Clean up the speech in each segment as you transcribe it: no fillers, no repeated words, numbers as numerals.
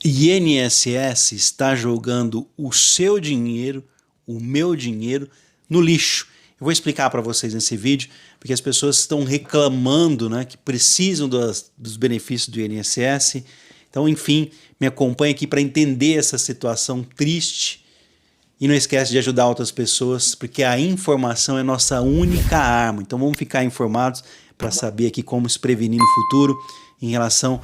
INSS está jogando o seu dinheiro, o meu dinheiro, no lixo. Eu vou explicar para vocês nesse vídeo, porque as pessoas estão reclamando, né, que precisam dos benefícios do INSS. Então, enfim, me acompanhe aqui para entender essa situação triste. E não esquece de ajudar outras pessoas, porque a informação é nossa única arma. Então vamos ficar informados para saber aqui como se prevenir no futuro em relação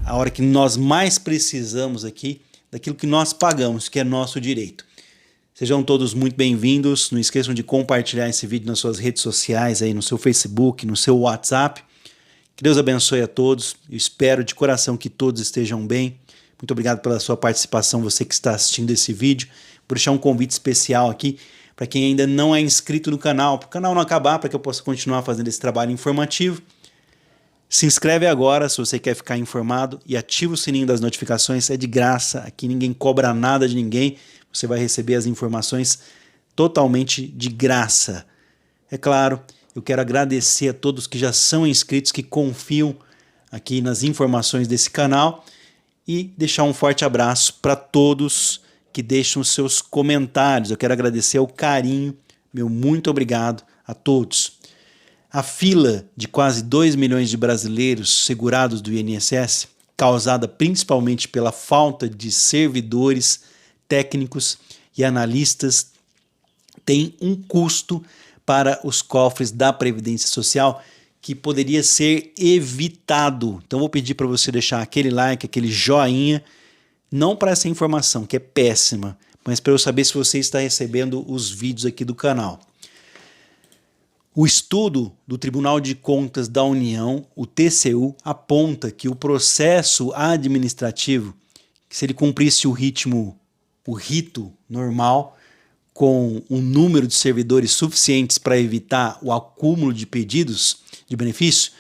à hora que nós mais precisamos aqui daquilo que nós pagamos, que é nosso direito. Sejam todos muito bem-vindos. Não esqueçam de compartilhar esse vídeo nas suas redes sociais, aí no seu Facebook, no seu WhatsApp. Que Deus abençoe a todos. Eu espero de coração que todos estejam bem. Muito obrigado pela sua participação, você que está assistindo esse vídeo. Vou deixar um convite especial aqui para quem ainda não é inscrito no canal, para o canal não acabar, para que eu possa continuar fazendo esse trabalho informativo. Se inscreve agora se você quer ficar informado e ativa o sininho das notificações, é de graça, aqui ninguém cobra nada de ninguém, você vai receber as informações totalmente de graça. É claro, eu quero agradecer a todos que já são inscritos, que confiam aqui nas informações desse canal e deixar um forte abraço para todos que deixam os seus comentários. Eu quero agradecer o carinho, meu muito obrigado a todos. A fila de quase 2 milhões de brasileiros segurados do INSS, causada principalmente pela falta de servidores, técnicos e analistas, tem um custo para os cofres da Previdência Social que poderia ser evitado. Então vou pedir para você deixar aquele like, aquele joinha, não para essa informação, que é péssima, mas para eu saber se você está recebendo os vídeos aqui do canal. O estudo do Tribunal de Contas da União, o TCU, aponta que o processo administrativo, se ele cumprisse o rito normal, com um número de servidores suficientes para evitar o acúmulo de pedidos de benefício,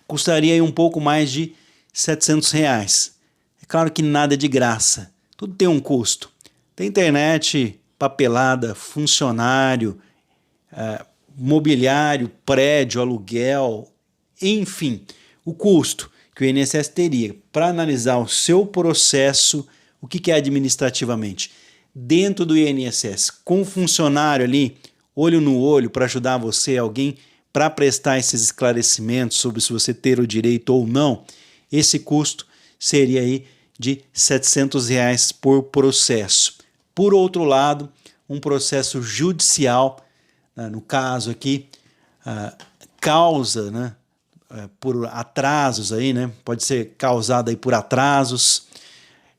custaria aí um pouco mais de R$700. É claro que nada é de graça, tudo tem um custo. Tem internet, papelada, funcionário, mobiliário, prédio, aluguel, enfim, o custo que o INSS teria para analisar o seu processo, o que é administrativamente, dentro do INSS, com um funcionário ali, olho no olho, para ajudar você, alguém para prestar esses esclarecimentos sobre se você ter o direito ou não, esse custo seria aí de R$700 por processo. Por outro lado, um processo judicial, no caso aqui, causa, né, por atrasos aí, né, pode ser causado aí por atrasos,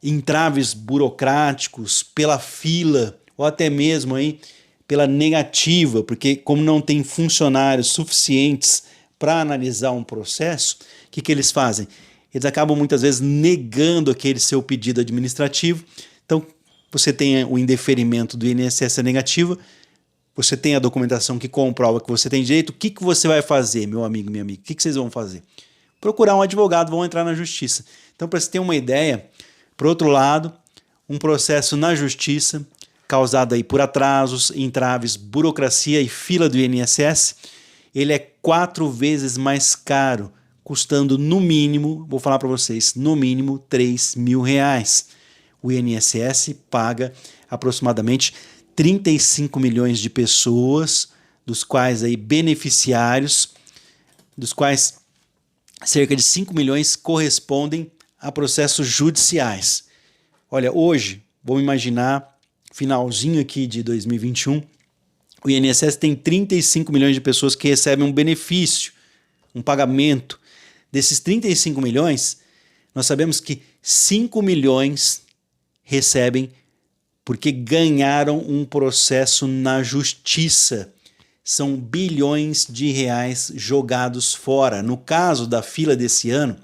entraves burocráticos, pela fila ou até mesmo aí pela negativa, porque como não tem funcionários suficientes para analisar um processo, o que eles fazem? Eles acabam muitas vezes negando aquele seu pedido administrativo. Então, você tem o indeferimento do INSS negativa, você tem a documentação que comprova que você tem direito, o que você vai fazer, meu amigo, minha amiga? O que vocês vão fazer? Procurar um advogado, vão entrar na justiça. Então, para você ter uma ideia, por outro lado, um processo na justiça, causado aí por atrasos, entraves, burocracia e fila do INSS, ele é 4 vezes mais caro, custando no mínimo, vou falar para vocês, no mínimo R$3.000. O INSS paga aproximadamente 35 milhões de pessoas, dos quais aí beneficiários, dos quais cerca de 5 milhões correspondem a processos judiciais. Olha, hoje, vamos imaginar, finalzinho aqui de 2021, o INSS tem 35 milhões de pessoas que recebem um benefício, um pagamento. Desses 35 milhões, nós sabemos que 5 milhões recebem porque ganharam um processo na justiça. São bilhões de reais jogados fora. No caso da fila desse ano,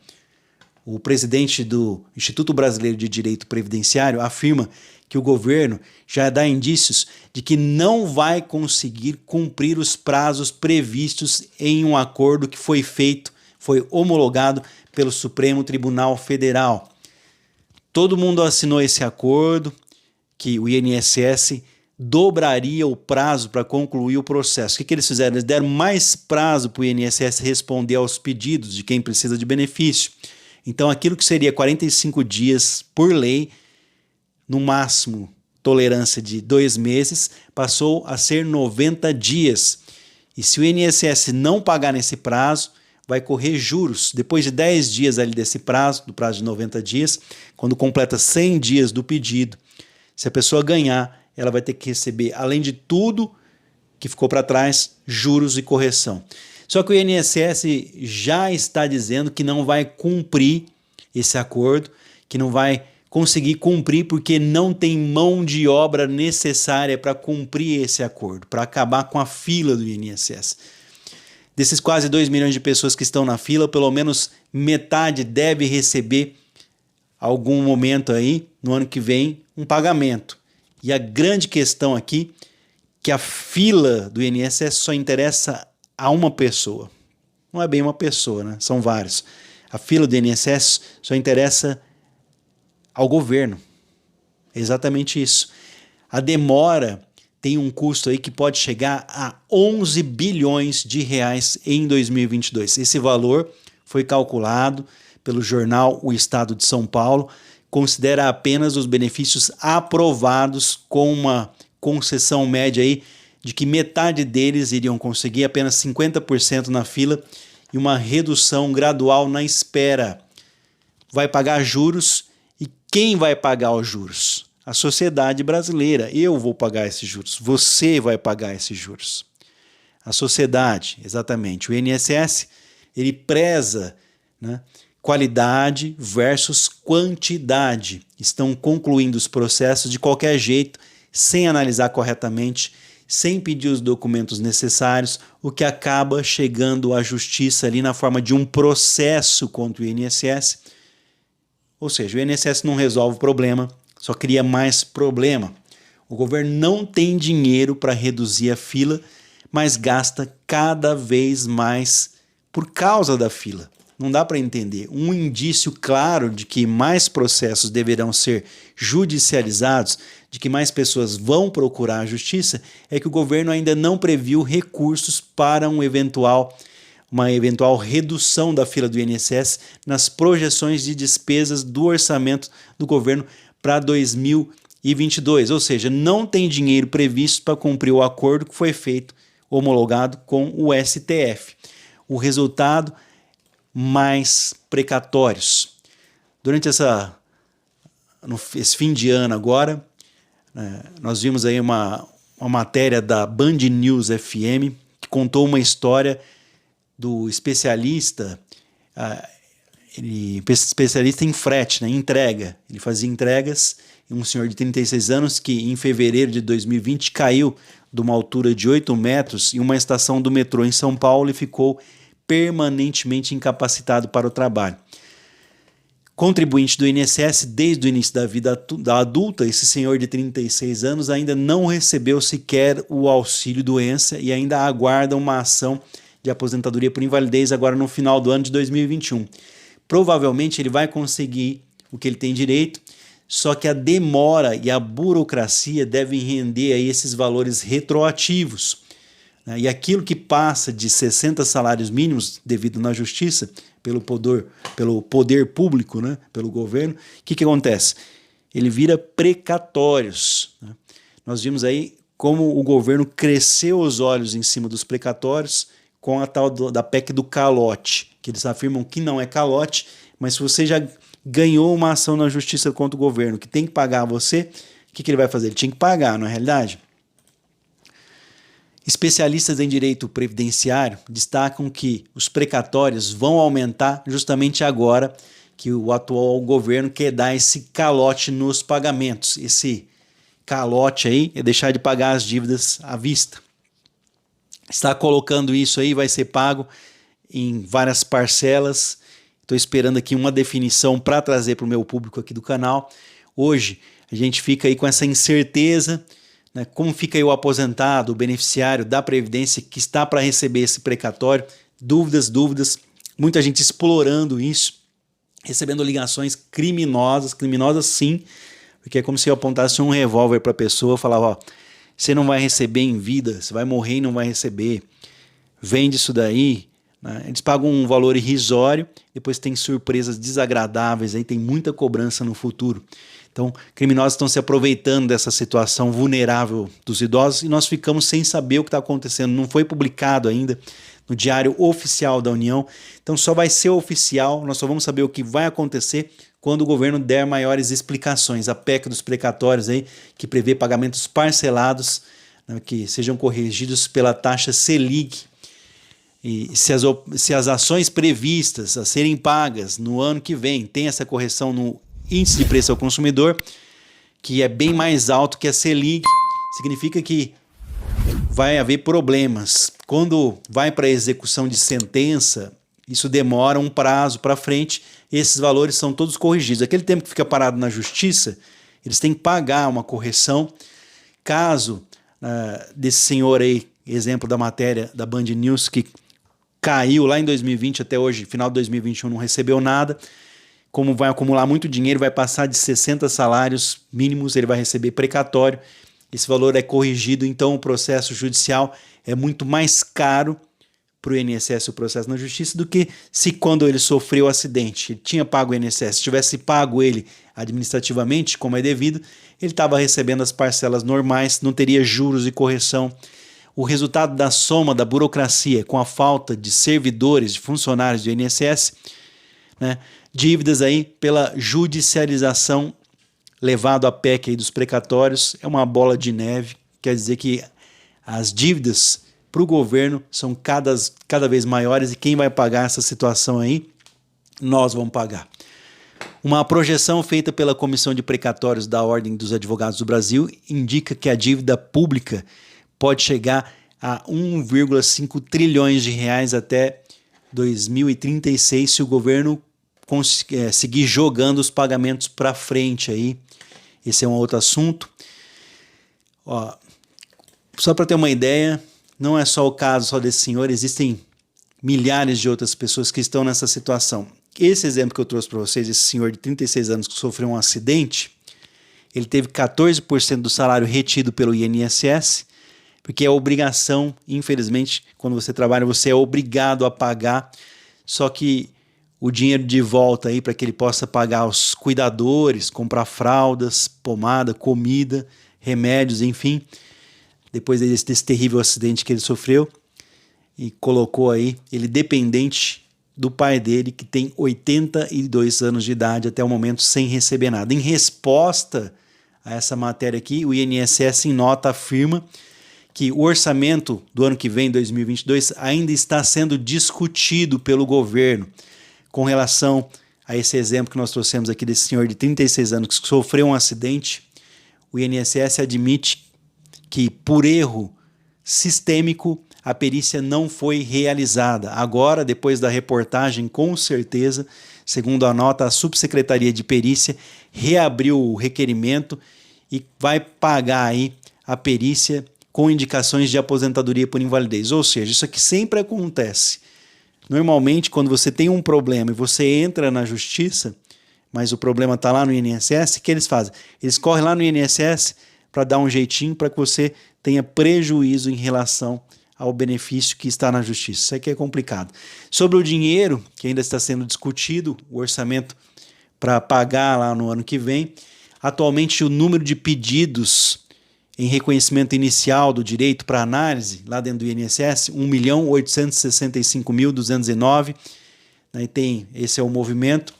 o presidente do Instituto Brasileiro de Direito Previdenciário afirma que o governo já dá indícios de que não vai conseguir cumprir os prazos previstos em um acordo que foi feito, foi homologado pelo Supremo Tribunal Federal. Todo mundo assinou esse acordo, que o INSS dobraria o prazo para concluir o processo. O que eles fizeram? Eles deram mais prazo para o INSS responder aos pedidos de quem precisa de benefício. Então aquilo que seria 45 dias por lei, no máximo tolerância de 2 meses, passou a ser 90 dias. E se o INSS não pagar nesse prazo, vai correr juros. Depois de 10 dias ali desse prazo, do prazo de 90 dias, quando completa 100 dias do pedido, se a pessoa ganhar, ela vai ter que receber, além de tudo que ficou para trás, juros e correção. Só que o INSS já está dizendo que não vai cumprir esse acordo, que não vai conseguir cumprir porque não tem mão de obra necessária para cumprir esse acordo, para acabar com a fila do INSS. Desses quase 2 milhões de pessoas que estão na fila, pelo menos metade deve receber algum momento aí, no ano que vem, um pagamento. E a grande questão aqui é que a fila do INSS só interessa a uma pessoa. Não é bem uma pessoa, né? São vários. A fila do INSS só interessa ao governo. É exatamente isso. A demora tem um custo aí que pode chegar a 11 bilhões de reais em 2022. Esse valor foi calculado pelo jornal O Estado de São Paulo, considera apenas os benefícios aprovados com uma concessão média aí de que metade deles iriam conseguir, apenas 50% na fila e uma redução gradual na espera. Vai pagar juros. E quem vai pagar os juros? A sociedade brasileira. Eu vou pagar esses juros. Você vai pagar esses juros. A sociedade, exatamente. O INSS, ele preza, né, qualidade versus quantidade. Estão concluindo os processos de qualquer jeito, sem analisar corretamente, sem pedir os documentos necessários, o que acaba chegando à justiça ali na forma de um processo contra o INSS. Ou seja, o INSS não resolve o problema, só cria mais problema. O governo não tem dinheiro para reduzir a fila, mas gasta cada vez mais por causa da fila. Não dá para entender. Um indício claro de que mais processos deverão ser judicializados, de que mais pessoas vão procurar a justiça, é que o governo ainda não previu recursos para uma eventual redução da fila do INSS nas projeções de despesas do orçamento do governo para 2022. Ou seja, não tem dinheiro previsto para cumprir o acordo que foi feito, homologado com o STF. O resultado, mais precatórios. Durante esse fim de ano agora, nós vimos aí uma matéria da Band News FM que contou uma história do especialista, especialista em frete, né, em entrega. Ele fazia entregas, e um senhor de 36 anos que em fevereiro de 2020 caiu de uma altura de 8 metros em uma estação do metrô em São Paulo e ficou permanentemente incapacitado para o trabalho. Contribuinte do INSS desde o início da vida adulta, esse senhor de 36 anos ainda não recebeu sequer o auxílio-doença e ainda aguarda uma ação de aposentadoria por invalidez agora no final do ano de 2021. Provavelmente ele vai conseguir o que ele tem direito, só que a demora e a burocracia devem render aí esses valores retroativos. E aquilo que passa de 60 salários mínimos devido na justiça, pelo poder público, né, pelo governo, o que acontece? Ele vira precatórios. Né? Nós vimos aí como o governo cresceu os olhos em cima dos precatórios com a tal da PEC do calote, que eles afirmam que não é calote, mas se você já ganhou uma ação na justiça contra o governo que tem que pagar a você, o que ele vai fazer? Ele tinha que pagar, não é realidade? Especialistas em direito previdenciário destacam que os precatórios vão aumentar justamente agora que o atual governo quer dar esse calote nos pagamentos. Esse calote aí é deixar de pagar as dívidas à vista. Está colocando isso aí, vai ser pago em várias parcelas. Estou esperando aqui uma definição para trazer para o meu público aqui do canal. Hoje a gente fica aí com essa incerteza, né? Como fica aí o aposentado, o beneficiário da Previdência que está para receber esse precatório? Dúvidas, muita gente explorando isso, recebendo ligações criminosas sim, porque é como se eu apontasse um revólver para a pessoa e falava, ó, você não vai receber em vida, você vai morrer e não vai receber, vende isso daí, né? Eles pagam um valor irrisório, depois tem surpresas desagradáveis, aí tem muita cobrança no futuro. Então, criminosos estão se aproveitando dessa situação vulnerável dos idosos e nós ficamos sem saber o que está acontecendo. Não foi publicado ainda no Diário Oficial da União, então só vai ser oficial, nós só vamos saber o que vai acontecer quando o governo der maiores explicações. A PEC dos precatórios aí, que prevê pagamentos parcelados, né, que sejam corrigidos pela taxa Selic. E se as ações previstas a serem pagas no ano que vem tem essa correção no índice de preço ao consumidor, que é bem mais alto que a Selic, significa que vai haver problemas. Quando vai para a execução de sentença, isso demora um prazo para frente, esses valores são todos corrigidos. Aquele tempo que fica parado na justiça, eles têm que pagar uma correção. Caso desse senhor aí, exemplo da matéria da Band News, que caiu lá em 2020 até hoje, final de 2021, não recebeu nada. Como vai acumular muito dinheiro, vai passar de 60 salários mínimos, ele vai receber precatório. Esse valor é corrigido, então o processo judicial é muito mais caro para o INSS o processo na justiça do que se quando ele sofreu o acidente, ele tinha pago o INSS, se tivesse pago ele administrativamente, como é devido, ele estava recebendo as parcelas normais, não teria juros e correção. O resultado da soma da burocracia com a falta de servidores, de funcionários do INSS, né, dívidas aí pela judicialização levado à PEC aí dos precatórios, é uma bola de neve, quer dizer que as dívidas para o governo são cada vez maiores e quem vai pagar essa situação aí? Nós vamos pagar. Uma projeção feita pela Comissão de Precatórios da Ordem dos Advogados do Brasil indica que a dívida pública pode chegar a 1,5 trilhões de reais até 2036 se o governo seguir jogando os pagamentos para frente aí. Esse é um outro assunto. Ó, só para ter uma ideia, não é só o caso só desse senhor, existem milhares de outras pessoas que estão nessa situação. Esse exemplo que eu trouxe para vocês, esse senhor de 36 anos que sofreu um acidente, ele teve 14% do salário retido pelo INSS, porque é obrigação, infelizmente, quando você trabalha, você é obrigado a pagar, só que o dinheiro de volta aí para que ele possa pagar os cuidadores, comprar fraldas, pomada, comida, remédios, enfim, depois desse terrível acidente que ele sofreu, e colocou aí ele dependente do pai dele, que tem 82 anos de idade até o momento, sem receber nada. Em resposta a essa matéria aqui, o INSS em nota afirma que o orçamento do ano que vem, 2022, ainda está sendo discutido pelo governo com relação a esse exemplo que nós trouxemos aqui desse senhor de 36 anos que sofreu um acidente. O INSS admite que, por erro sistêmico, a perícia não foi realizada. Agora, depois da reportagem, com certeza, segundo a nota, a Subsecretaria de Perícia reabriu o requerimento e vai pagar aí a perícia com indicações de aposentadoria por invalidez. Ou seja, isso aqui sempre acontece. Normalmente, quando você tem um problema e você entra na justiça, mas o problema está lá no INSS, o que eles fazem? Eles correm lá no INSS para dar um jeitinho para que você tenha prejuízo em relação ao benefício que está na justiça. Isso aqui é complicado. Sobre o dinheiro, que ainda está sendo discutido, o orçamento para pagar lá no ano que vem, atualmente o número de pedidos em reconhecimento inicial do direito para análise, lá dentro do INSS, 1.865.209, né, esse é o movimento.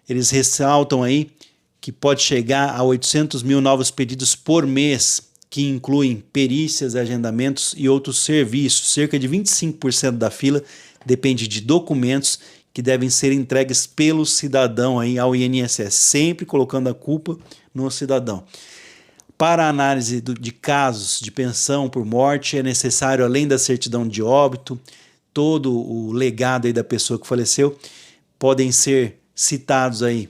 Eles ressaltam aí que pode chegar a 800 mil novos pedidos por mês, que incluem perícias, agendamentos e outros serviços. Cerca de 25% da fila depende de documentos que devem ser entregues pelo cidadão aí ao INSS, sempre colocando a culpa no cidadão. Para a análise de casos de pensão por morte, é necessário, além da certidão de óbito, todo o legado aí da pessoa que faleceu, podem ser citados aí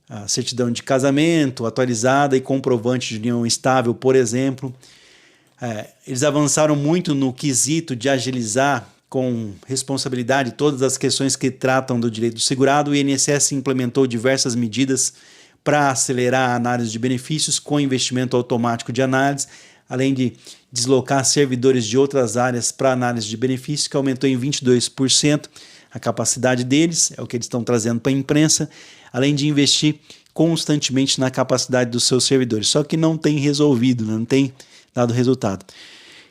a certidão de casamento atualizada e comprovante de união estável, por exemplo. Eles avançaram muito no quesito de agilizar com responsabilidade todas as questões que tratam do direito do segurado. O INSS implementou diversas medidas para acelerar a análise de benefícios com investimento automático de análise, além de deslocar servidores de outras áreas para análise de benefício, que aumentou em 22% a capacidade deles, é o que eles estão trazendo para a imprensa, além de investir constantemente na capacidade dos seus servidores, só que não tem resolvido, não tem dado resultado.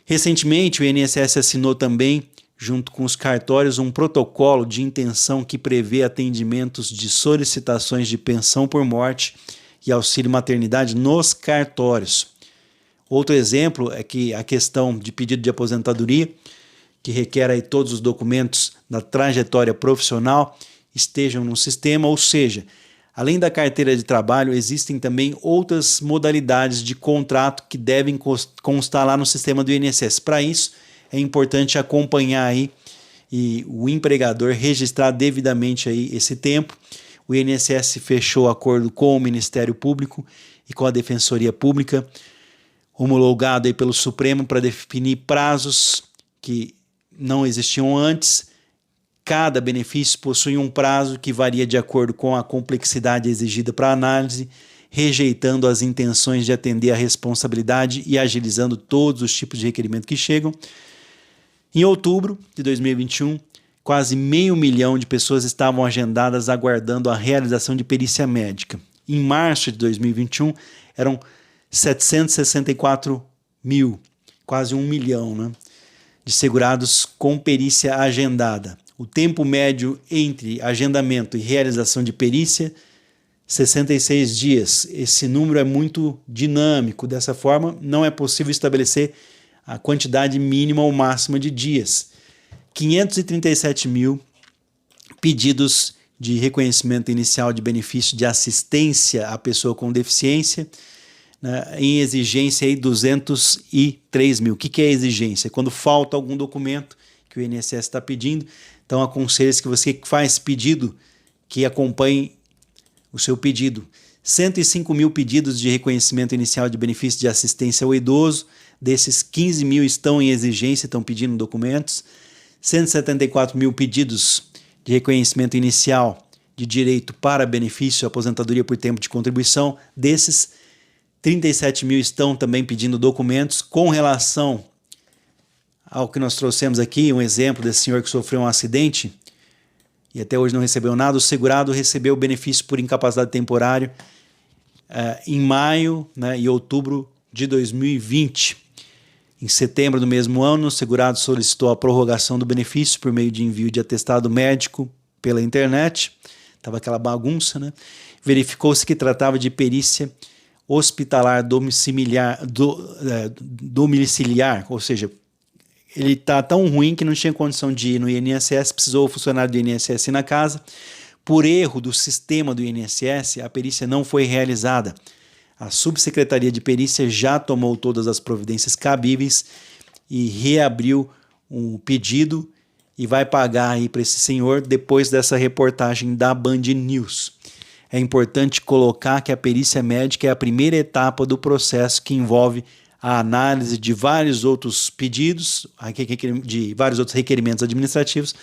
Recentemente, o INSS assinou também, junto com os cartórios, um protocolo de intenção que prevê atendimentos de solicitações de pensão por morte e auxílio maternidade nos cartórios. Outro exemplo é que a questão de pedido de aposentadoria, que requer aí todos os documentos da trajetória profissional, estejam no sistema, ou seja, além da carteira de trabalho, existem também outras modalidades de contrato que devem constar lá no sistema do INSS. Para isso, é importante acompanhar aí e o empregador registrar devidamente aí esse tempo. O INSS fechou acordo com o Ministério Público e com a Defensoria Pública, homologado aí pelo Supremo para definir prazos que não existiam antes. Cada benefício possui um prazo que varia de acordo com a complexidade exigida para a análise, rejeitando as intenções de atender à responsabilidade e agilizando todos os tipos de requerimento que chegam. Em outubro de 2021, quase 500 mil de pessoas estavam agendadas aguardando a realização de perícia médica. Em março de 2021, eram 764 mil, quase 1 milhão, né, de segurados com perícia agendada. O tempo médio entre agendamento e realização de perícia, 66 dias. Esse número é muito dinâmico. Dessa forma, não é possível estabelecer a quantidade mínima ou máxima de dias. 537 mil pedidos de reconhecimento inicial de benefício de assistência à pessoa com deficiência, né, em exigência aí 203 mil. O que é exigência? Quando falta algum documento que o INSS está pedindo, então aconselho-se que você faz pedido, que acompanhe o seu pedido. 105 mil pedidos de reconhecimento inicial de benefício de assistência ao idoso, desses 15 mil estão em exigência, estão pedindo documentos. 174 mil pedidos de reconhecimento inicial de direito para benefício, aposentadoria por tempo de contribuição, desses 37 mil estão também pedindo documentos. Com relação ao que nós trouxemos aqui, um exemplo desse senhor que sofreu um acidente e até hoje não recebeu nada, o segurado recebeu o benefício por incapacidade temporária em maio, né, e outubro de 2020. Em setembro do mesmo ano, o segurado solicitou a prorrogação do benefício por meio de envio de atestado médico pela internet. Estava aquela bagunça, né? Verificou-se que tratava de perícia hospitalar domiciliar, ou seja, ele está tão ruim que não tinha condição de ir no INSS, precisou o funcionário do INSS ir na casa. Por erro do sistema do INSS, a perícia não foi realizada. A Subsecretaria de Perícia já tomou todas as providências cabíveis e reabriu um pedido e vai pagar aí para esse senhor depois dessa reportagem da Band News. É importante colocar que a perícia médica é a primeira etapa do processo que envolve a análise de vários outros pedidos, de vários outros requerimentos administrativos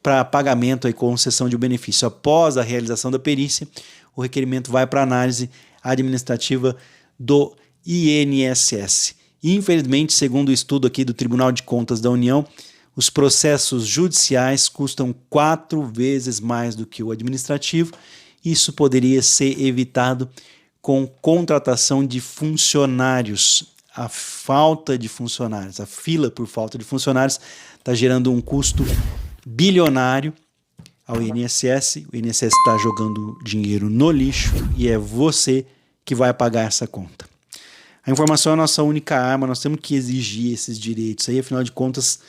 para pagamento e concessão de um benefício. Após a realização da perícia, o requerimento vai para análise administrativa do INSS. Infelizmente, segundo o estudo aqui do Tribunal de Contas da União, os processos judiciais custam 4 vezes mais do que o administrativo. Isso poderia ser evitado com contratação de funcionários. A falta de funcionários, a fila por falta de funcionários está gerando um custo bilionário ao INSS. O INSS está jogando dinheiro no lixo e é você que vai pagar essa conta. A informação é a nossa única arma, nós temos que exigir esses direitos aí, afinal de contas,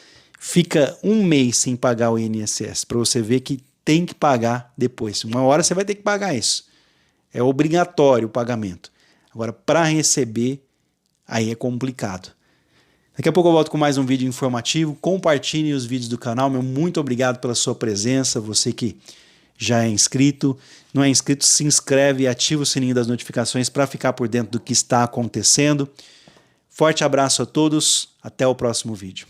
fica um mês sem pagar o INSS, para você ver que tem que pagar depois. Uma hora você vai ter que pagar isso. É obrigatório o pagamento. Agora, para receber, aí é complicado. Daqui a pouco eu volto com mais um vídeo informativo. Compartilhe os vídeos do canal. Meu muito obrigado pela sua presença. Você que já é inscrito, não é inscrito, se inscreve e ativa o sininho das notificações para ficar por dentro do que está acontecendo. Forte abraço a todos. Até o próximo vídeo.